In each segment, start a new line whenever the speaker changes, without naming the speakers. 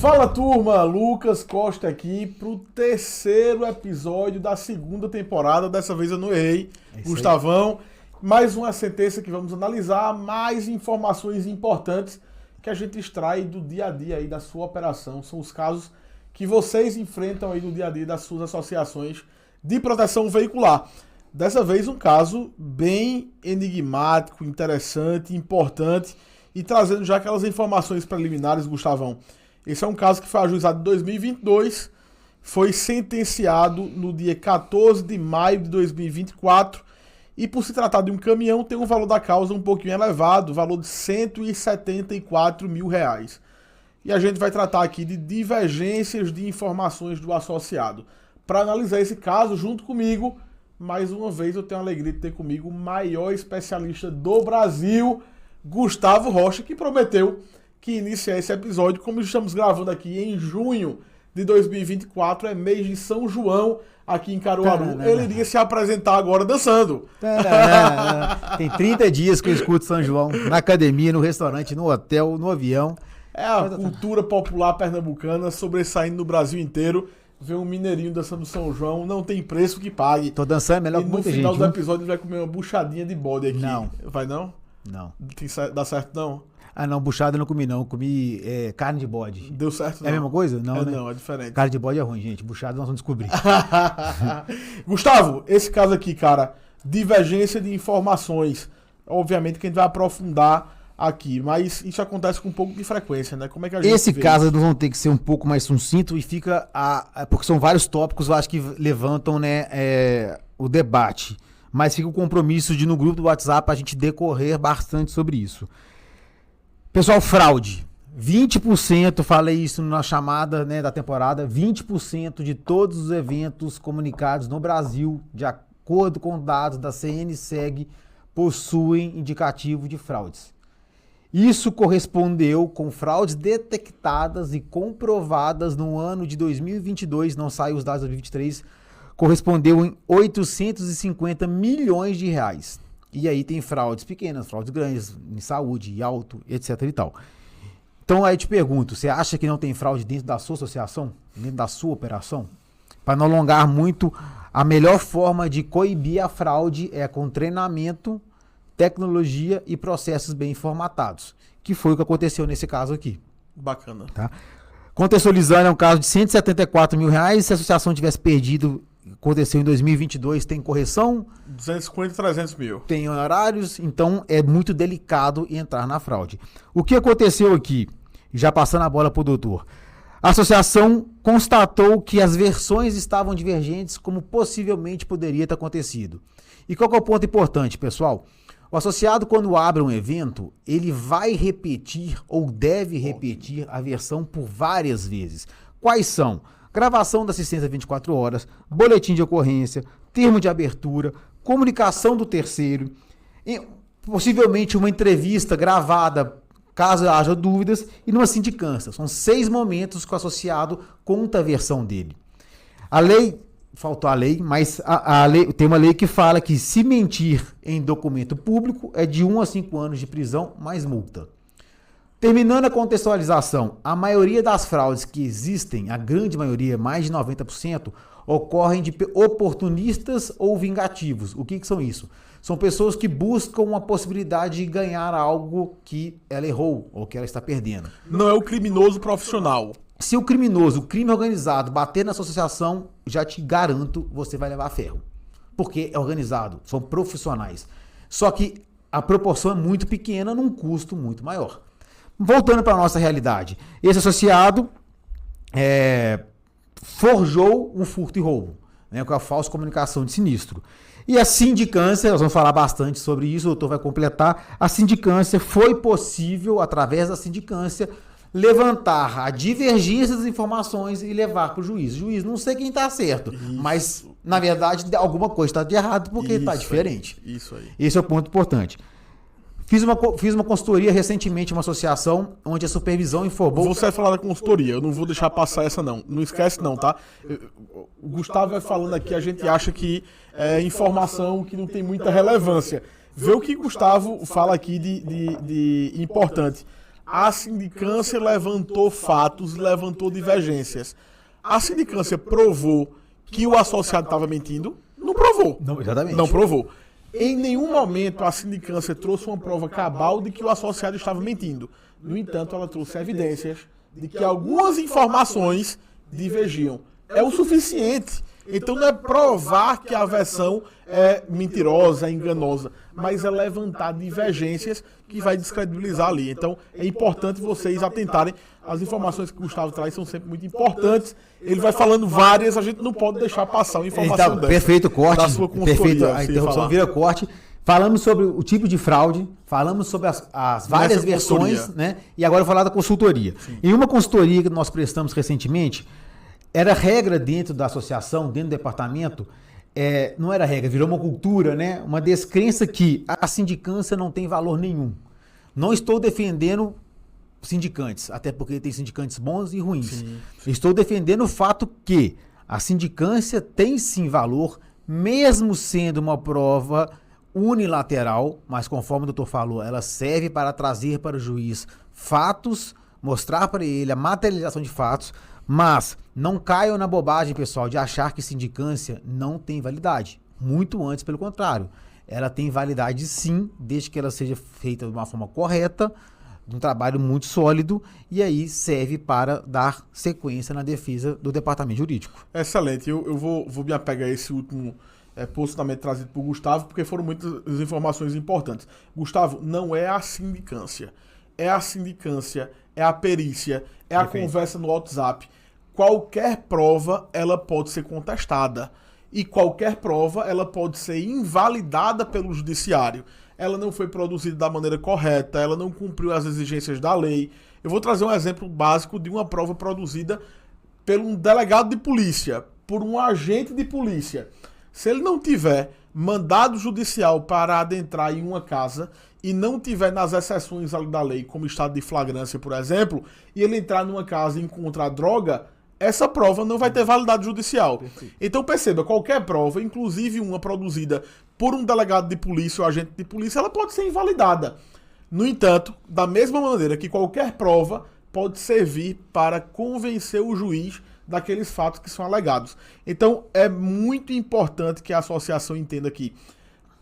Fala turma, Lucas Costa aqui pro terceiro episódio da segunda temporada. Dessa vez eu não errei, Gustavão. Mais uma sentença que vamos analisar, mais informações importantes que a gente extrai do dia a dia aí da sua operação. São os casos que vocês enfrentam aí no dia a dia das suas associações de proteção veicular. Dessa vez um caso bem enigmático, interessante, importante e trazendo já aquelas informações preliminares, Gustavão. Esse é um caso que foi ajuizado em 2022, foi sentenciado no dia 14 de maio de 2024 e por se tratar de um caminhão tem um valor da causa um pouquinho elevado, valor de R$174 mil. E a gente vai tratar aqui de divergências de informações do associado. Para analisar esse caso, junto comigo, mais uma vez eu tenho a alegria de ter comigo o maior especialista do Brasil, Gustavo Rocha, que prometeu que iniciar esse episódio, como estamos gravando aqui em junho de 2024, é mês de São João, aqui em Caruaru, ele iria se apresentar agora dançando.
Tem 30 dias que eu escuto São João, na academia, no restaurante, no hotel, no avião.
É a cultura popular pernambucana sobressaindo no Brasil inteiro. Ver um mineirinho dançando São João não tem preço que pague.
Tô dançando melhor que muita gente.
E no final do episódio ele vai comer uma buchadinha de bode aqui.
Não.
Vai não?
Não.
Dá certo não?
Ah não, buchada eu não comi não, eu comi carne de bode.
Deu certo não?
É a mesma coisa? Não, né?
Não, é diferente.
Carne de bode é ruim, gente, buchada nós vamos descobrir.
Gustavo, esse caso aqui, cara, divergência de informações. Obviamente que a gente vai aprofundar aqui, mas isso acontece com um pouco de frequência, né? Como é que a gente
Esse
vê
caso
isso?
nós vamos ter que ser um pouco mais sucinto e fica porque são vários tópicos, eu acho que levantam, né, o debate. Mas fica o compromisso de no grupo do WhatsApp a gente decorrer bastante sobre isso. Pessoal, fraude. 20%, falei isso na chamada, né, da temporada, 20% de todos os eventos comunicados no Brasil, de acordo com dados da CNSEG, possuem indicativo de fraudes. Isso correspondeu com fraudes detectadas e comprovadas no ano de 2022, não saiu os dados de 2023, correspondeu em 850 milhões de reais. E aí tem fraudes pequenas, fraudes grandes, em saúde, auto, etc e tal. Então aí eu te pergunto, você acha que não tem fraude dentro da sua associação, dentro da sua operação? Para não alongar muito, a melhor forma de coibir a fraude é com treinamento, tecnologia e processos bem formatados, que foi o que aconteceu nesse caso aqui.
Bacana.
Tá? Contextualizando, é um caso de 174 mil reais, se a associação tivesse perdido, aconteceu em 2022, tem correção?
250, 300 mil.
Tem honorários, então é muito delicado entrar na fraude. O que aconteceu aqui, já passando a bola para o doutor, a associação constatou que as versões estavam divergentes, como possivelmente poderia ter acontecido. E qual que é o ponto importante, pessoal? O associado, quando abre um evento, ele vai repetir ou deve repetir a versão por várias vezes. Quais são? Gravação da assistência 24 horas, boletim de ocorrência, termo de abertura, comunicação do terceiro, possivelmente uma entrevista gravada, caso haja dúvidas, e numa sindicância. São 6 momentos que o associado conta a versão dele. A lei... Faltou a lei, mas a lei, tem uma lei que fala que se mentir em documento público é de 1 a 5 anos de prisão mais multa. Terminando a contextualização, a maioria das fraudes que existem, a grande maioria, mais de 90%, ocorrem de oportunistas ou vingativos. O que são isso? São pessoas que buscam uma possibilidade de ganhar algo que ela errou ou que ela está perdendo.
Não é o criminoso profissional.
Se o criminoso, o crime organizado, bater na sua associação, já te garanto, você vai levar ferro. Porque é organizado, são profissionais. Só que a proporção é muito pequena, num custo muito maior. Voltando para a nossa realidade. Esse associado forjou um furto e roubo, né, com a falsa comunicação de sinistro. E a sindicância, nós vamos falar bastante sobre isso, o doutor vai completar, a sindicância foi possível, através da sindicância, levantar a divergência das informações e levar para o juiz. Juiz, não sei quem está certo, mas, na verdade, alguma coisa está de errado porque está diferente.
Isso aí.
Esse é o ponto importante. Fiz uma consultoria recentemente, uma associação, onde a supervisão informou...
Você vai falar da consultoria, eu não vou deixar passar essa não. Não esquece não, tá? O Gustavo vai falando aqui, a gente acha que é informação que não tem muita relevância. Vê o que Gustavo fala aqui de importante. a sindicância levantou fatos, levantou divergências. A sindicância provou que o associado estava mentindo? Não provou.
Não, exatamente.
Não provou. Em nenhum momento a sindicância trouxe uma prova cabal de que o associado estava mentindo. No entanto, ela trouxe evidências de que algumas informações divergiam. É o suficiente. Então não é provar que a versão é mentirosa, é enganosa, mas é levantar divergências que vai descredibilizar ali. Então é importante vocês atentarem. As informações que o Gustavo traz são sempre muito importantes. Ele vai falando várias, a gente não pode deixar passar uma informação dessa.
Perfeito corte.
Da sua
Perfeito, a interrupção vira corte. Falamos sobre o tipo de fraude, falamos sobre as várias versões, né? E agora eu vou falar da consultoria. Sim. Em uma consultoria que nós prestamos recentemente, era regra dentro da associação, dentro do departamento, não era regra, virou uma cultura, né? Uma descrença que a sindicância não tem valor nenhum. Não estou defendendo sindicantes, até porque tem sindicantes bons e ruins. Sim. Estou defendendo o fato que a sindicância tem sim valor, mesmo sendo uma prova unilateral, mas conforme o doutor falou, ela serve para trazer para o juiz fatos, mostrar para ele a materialização de fatos, mas não caiam na bobagem, pessoal, de achar que sindicância não tem validade. Muito antes, pelo contrário. Ela tem validade sim, desde que ela seja feita de uma forma correta, de um trabalho muito sólido, e aí serve para dar sequência na defesa do departamento jurídico.
Excelente. Eu vou me apegar a esse último posicionamento trazido por Gustavo, porque foram muitas informações importantes. Gustavo, não é a sindicância. É a sindicância, é a perícia, é a conversa no WhatsApp. Qualquer prova, ela pode ser contestada. E qualquer prova, ela pode ser invalidada pelo judiciário. Ela não foi produzida da maneira correta, ela não cumpriu as exigências da lei. Eu vou trazer um exemplo básico de uma prova produzida por um delegado de polícia, por um agente de polícia. Se ele não tiver mandado judicial para adentrar em uma casa e não tiver nas exceções da lei, como estado de flagrância, por exemplo, e ele entrar numa casa e encontrar droga, essa prova não vai ter validade judicial. Perfeito. Então perceba, qualquer prova, inclusive uma produzida por um delegado de polícia ou agente de polícia, ela pode ser invalidada. No entanto, da mesma maneira que qualquer prova pode servir para convencer o juiz daqueles fatos que são alegados. Então, é muito importante que a associação entenda que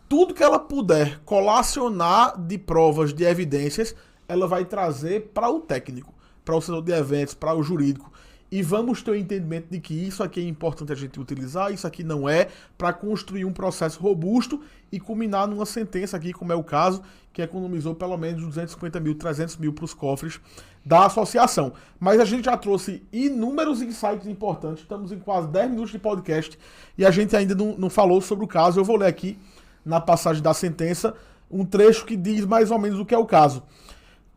tudo que ela puder colacionar de provas, de evidências, ela vai trazer para o técnico, para o setor de eventos, para o jurídico. E vamos ter o entendimento de que isso aqui é importante a gente utilizar, isso aqui não é, para construir um processo robusto e culminar numa sentença aqui, como é o caso, que economizou pelo menos 250 mil, 300 mil para os cofres da associação. Mas a gente já trouxe inúmeros insights importantes, estamos em quase 10 minutos de podcast e a gente ainda não falou sobre o caso. Eu vou ler aqui, na passagem da sentença, um trecho que diz mais ou menos o que é o caso.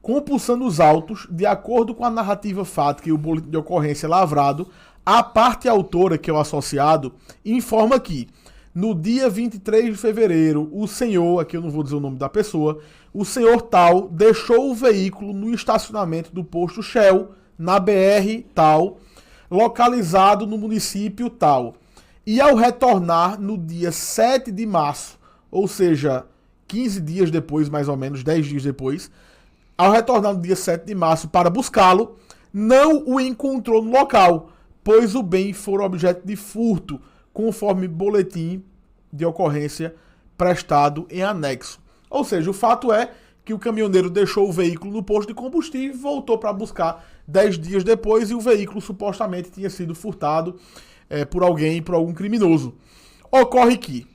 Compulsando os autos, de acordo com a narrativa fática e o boletim de ocorrência lavrado, a parte autora, que é o associado, informa que, no dia 23 de fevereiro, o senhor, aqui eu não vou dizer o nome da pessoa, o senhor tal deixou o veículo no estacionamento do posto Shell, na BR tal, localizado no município tal. E ao retornar no dia 7 de março, ou seja, 15 dias depois, mais ou menos, 10 dias depois, ao retornar no dia 7 de março para buscá-lo, não o encontrou no local, pois o bem fora objeto de furto, conforme boletim de ocorrência prestado em anexo. Ou seja, o fato é que o caminhoneiro deixou o veículo no posto de combustível e voltou para buscar 10 dias depois e o veículo supostamente tinha sido furtado por alguém, por algum criminoso. Ocorre que,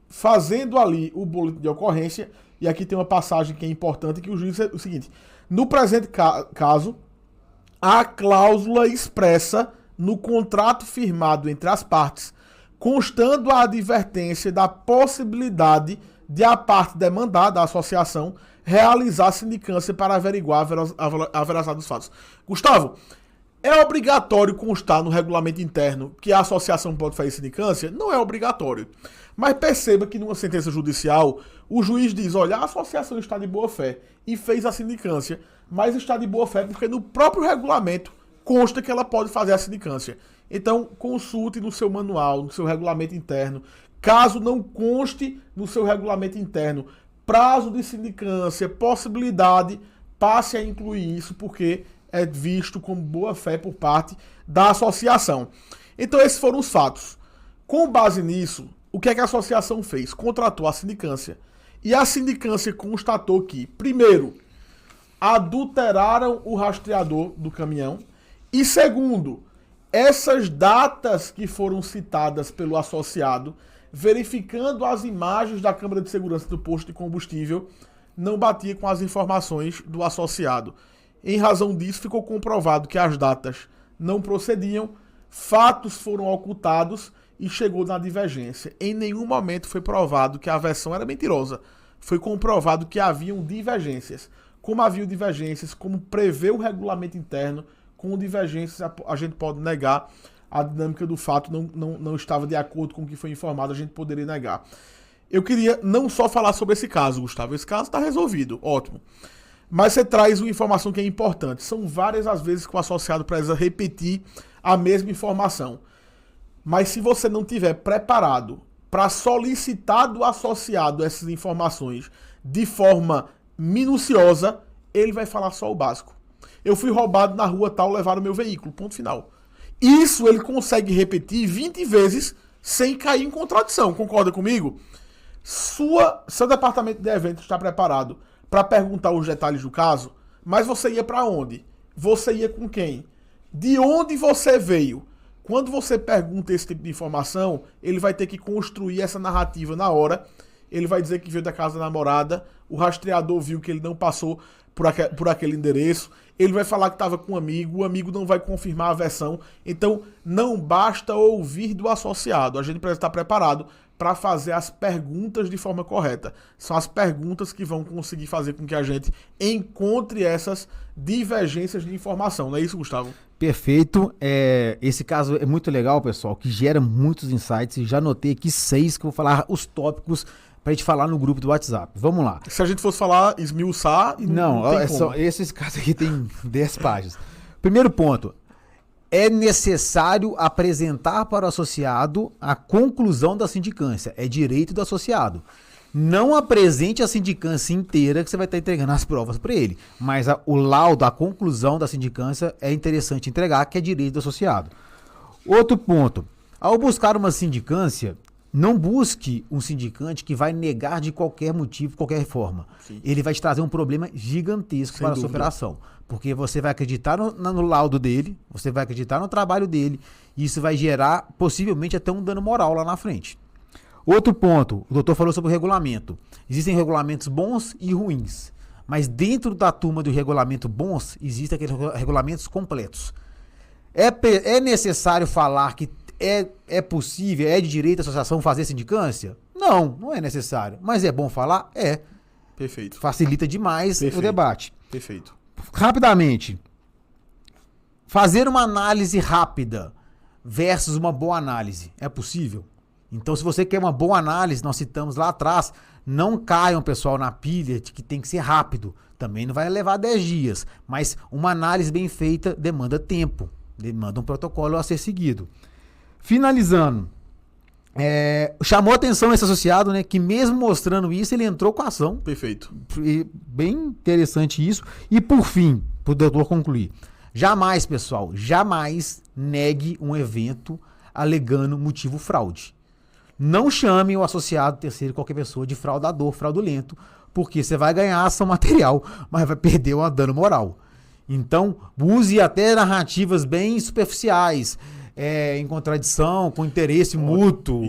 fazendo ali o boletim de ocorrência, e aqui tem uma passagem que é importante, que o juiz é o seguinte: no presente caso, a cláusula expressa no contrato firmado entre as partes, constando a advertência da possibilidade de a parte demandada, a associação, realizar sindicância para averiguar a veracidade dos fatos. Gustavo, é obrigatório constar no regulamento interno que a associação pode fazer sindicância? Não é obrigatório. Mas perceba que numa sentença judicial, o juiz diz, olha, a associação está de boa fé e fez a sindicância, mas está de boa fé porque no próprio regulamento consta que ela pode fazer a sindicância. Então, consulte no seu manual, no seu regulamento interno. Caso não conste no seu regulamento interno prazo de sindicância, possibilidade, passe a incluir isso porque é visto como boa-fé por parte da associação. Então esses foram os fatos. Com base nisso, o que é que a associação fez? Contratou a sindicância. E a sindicância constatou que, primeiro, adulteraram o rastreador do caminhão. E segundo, essas datas que foram citadas pelo associado, verificando as imagens da câmera de segurança do posto de combustível, não batia com as informações do associado. Em razão disso, ficou comprovado que as datas não procediam, fatos foram ocultados e chegou na divergência. Em nenhum momento foi provado que a versão era mentirosa. Foi comprovado que haviam divergências. Como haviam divergências, como prevê o regulamento interno, com divergências a gente pode negar. A dinâmica do fato não estava de acordo com o que foi informado, a gente poderia negar. Eu queria não só falar sobre esse caso, Gustavo. Esse caso está resolvido, ótimo. Mas você traz uma informação que é importante. São várias as vezes que o associado precisa repetir a mesma informação. Mas se você não tiver preparado para solicitar do associado essas informações de forma minuciosa, ele vai falar só o básico. Eu fui roubado na rua tal, levaram meu veículo, ponto final. Isso ele consegue repetir 20 vezes sem cair em contradição, concorda comigo? Seu departamento de eventos está preparado para perguntar os detalhes do caso, mas você ia para onde? Você ia com quem? De onde você veio? Quando você pergunta esse tipo de informação, ele vai ter que construir essa narrativa na hora. Ele vai dizer que veio da casa da namorada, o rastreador viu que ele não passou por aquele endereço, ele vai falar que estava com um amigo, o amigo não vai confirmar a versão. Então, não basta ouvir do associado, a gente precisa estar preparado para fazer as perguntas de forma correta. São as perguntas que vão conseguir fazer com que a gente encontre essas divergências de informação. Não é isso, Gustavo?
Perfeito. Esse caso é muito legal, pessoal, que gera muitos insights. Já anotei aqui 6 que eu vou falar os tópicos pra gente falar no grupo do WhatsApp. Vamos lá.
Se a gente fosse falar, esmiuçar...
Não, esses casos aqui tem 10 páginas. Primeiro ponto. É necessário apresentar para o associado a conclusão da sindicância. É direito do associado. Não apresente a sindicância inteira que você vai estar entregando as provas para ele. Mas o laudo, a conclusão da sindicância é interessante entregar, que é direito do associado. Outro ponto. Ao buscar uma sindicância, não busque um sindicante que vai negar de qualquer motivo, de qualquer forma. Sim. Ele vai te trazer um problema gigantesco para a sua operação. Porque você vai acreditar no laudo dele, você vai acreditar no trabalho dele, e isso vai gerar, possivelmente, até um dano moral lá na frente. Outro ponto, o doutor falou sobre o regulamento. Existem regulamentos bons e ruins, mas dentro da turma do regulamento bons, existem aqueles regulamentos completos. É necessário falar que é possível, é de direito a associação fazer sindicância? Não é necessário. Mas é bom falar? É.
Perfeito.
Facilita demais o debate.
Perfeito.
Rapidamente, fazer uma análise rápida versus uma boa análise, é possível? Então, se você quer uma boa análise, nós citamos lá atrás, não caiam, pessoal, na pilha de que tem que ser rápido. Também não vai levar 10 dias, mas uma análise bem feita demanda tempo, demanda um protocolo a ser seguido. Finalizando, chamou atenção esse associado, né, que mesmo mostrando isso, ele entrou com a ação.
Perfeito.
Bem interessante isso. E por fim, para o doutor concluir, jamais, pessoal, jamais negue um evento alegando motivo fraude. Não chame o associado terceiro, qualquer pessoa, de fraudador, fraudulento, porque você vai ganhar ação material, mas vai perder um dano moral. Então, use até narrativas bem superficiais, em contradição, com interesse mútuo,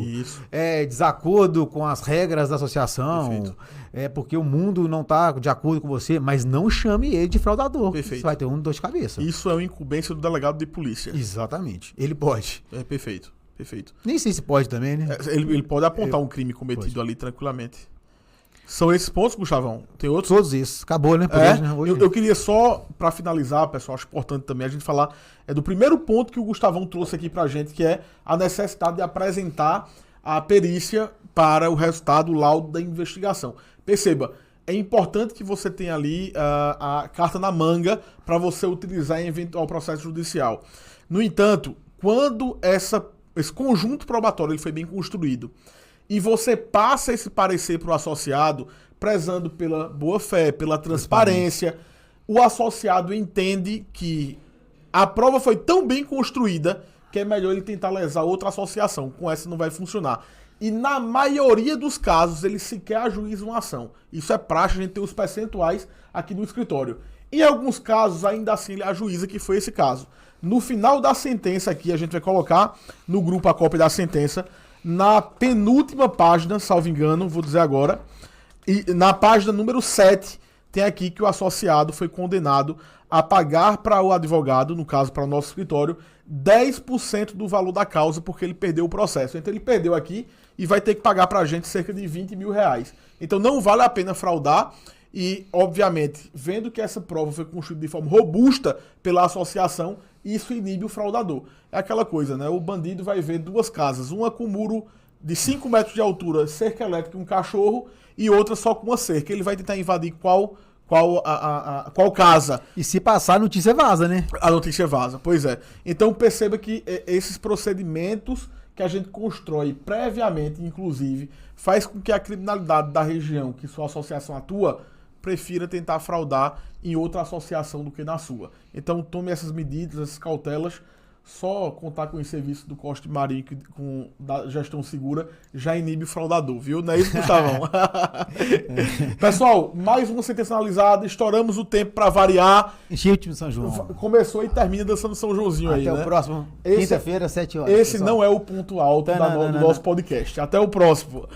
desacordo com as regras da associação, porque o mundo não está de acordo com você, mas não chame ele de fraudador.
Perfeito.
Você vai ter dor de cabeça.
Isso é uma incumbência do delegado de polícia.
Exatamente. Ele pode.
Perfeito.
Nem sei se pode também, né?
Ele pode apontar um crime cometido ali tranquilamente. São esses pontos, Gustavão? Tem outros?
Todos esses. Acabou, né?
Eu queria só, para finalizar, pessoal, acho importante também a gente falar do primeiro ponto que o Gustavão trouxe aqui pra gente, que é a necessidade de apresentar a perícia para o resultado, o laudo da investigação. Perceba, é importante que você tenha ali a carta na manga para você utilizar em eventual processo judicial. No entanto, quando esse conjunto probatório ele foi bem construído e você passa esse parecer para o associado, prezando pela boa-fé, pela transparência, o associado entende que a prova foi tão bem construída que é melhor ele tentar lesar outra associação. Com essa não vai funcionar. E na maioria dos casos, ele sequer ajuiza uma ação. Isso é praxe, a gente tem os percentuais aqui no escritório. Em alguns casos, ainda assim, ele ajuiza, que foi esse caso. No final da sentença aqui, a gente vai colocar no grupo a cópia da sentença, na penúltima página, salvo engano, vou dizer agora, e na página número 7, tem aqui que o associado foi condenado a pagar para o advogado, no caso para o nosso escritório, 10% do valor da causa, porque ele perdeu o processo. Então ele perdeu aqui e vai ter que pagar para a gente cerca de 20 mil reais. Então não vale a pena fraudar e, obviamente, vendo que essa prova foi construída de forma robusta pela associação, isso inibe o fraudador. É aquela coisa, né? O bandido vai ver duas casas, uma com muro de 5 metros de altura, cerca elétrica e um cachorro, e outra só com uma cerca. Ele vai tentar invadir qual casa.
E se passar, a notícia vaza, né?
A notícia vaza, pois é. Então perceba que esses procedimentos que a gente constrói previamente, inclusive, faz com que a criminalidade da região que sua associação atua prefira tentar fraudar em outra associação do que na sua. Então tome essas medidas, essas cautelas. Só contar com o serviço do Costa Marinho da gestão segura já inibe o fraudador, viu? Não é isso, Gustavão? Pessoal, mais uma sentença analisada, estouramos o tempo para variar.
Encheu o time de São João.
Começou e termina dançando São Joãozinho aí, né?
Até o próximo, quinta-feira, 7 horas.
Esse pessoal. Não é o ponto alto do nosso podcast. Até o próximo.